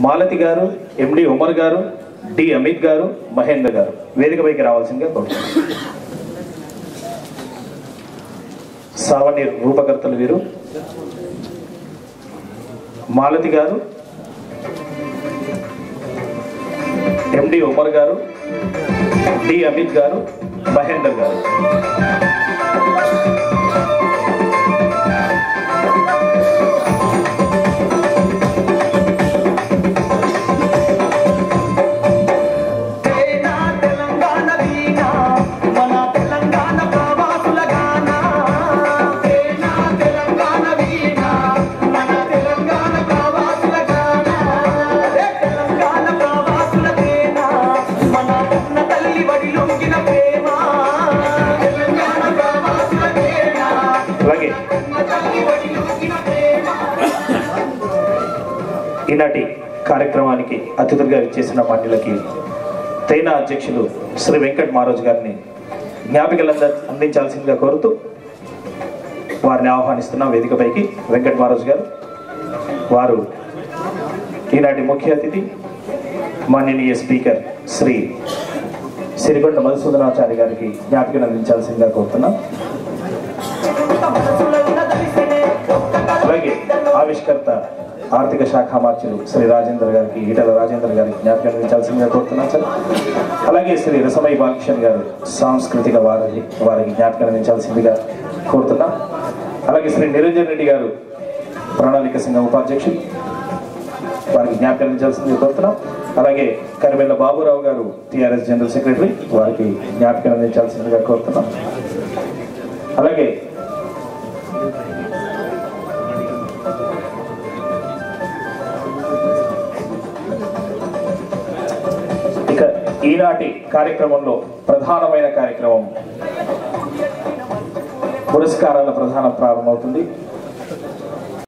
మాలతి గారు, ఎండి ఉమర్ గారు, డి అమిత్ గారు, మహేందర్ గారు వేదికపైకి రావాల్సిందిగా కోరుతున్నాను. సావని రూపకర్తలు వీరు. మాలతి గారు, ఎండి ఉమర్ గారు, డి అమిత్ గారు, మహేందర్ గారు. ఈనాటి కార్యక్రమానికి అతిథులుగా ఇచ్చేసిన మాటలకి తైనా అధ్యక్షులు శ్రీ వెంకట్ మహారాజ్ గారిని జ్ఞాపికలు అందించాల్సిందిగా కోరుతూ వారిని ఆహ్వానిస్తున్న వేదికపైకి. వెంకట్ మహారాజ్ గారు వారు ఈనాటి ముఖ్య అతిథి మాననీయ స్పీకర్ శ్రీ సిరికొండ మధుసూదనాచారి గారికి జ్ఞాపికలు అందించాల్సిందిగా కోరుతున్నాం. అలాగే ఆవిష్కర్త ఆర్థిక శాఖ మార్చులు శ్రీ రాజేందర్ గారికి, ఈటల రాజేందర్ గారికి జ్ఞాపకం అందించాల్సిందిగా కోరుతున్నాం సార్. అలాగే శ్రీ రసమై బాలకిషన్ గారు సాంస్కృతిక వారికి జ్ఞాపకం అందించాల్సిందిగా కోరుతున్నాం. అలాగే శ్రీ నిరంజన్ రెడ్డి గారు ప్రణాళిక సంఘం ఉపాధ్యక్షులు, వారికి జ్ఞాపకం అందించాల్సిందిగా కోరుతున్నాం. అలాగే కరిమెల్ల బాబురావు గారు టిఆర్ఎస్ జనరల్ సెక్రటరీ, వారికి జ్ఞాపకం అందించాల్సిందిగా కోరుతున్నాం. అలాగే ఈనాటి కార్యక్రమంలో ప్రధానమైన కార్యక్రమం పురస్కారాల ప్రధానం ప్రారంభమవుతుంది.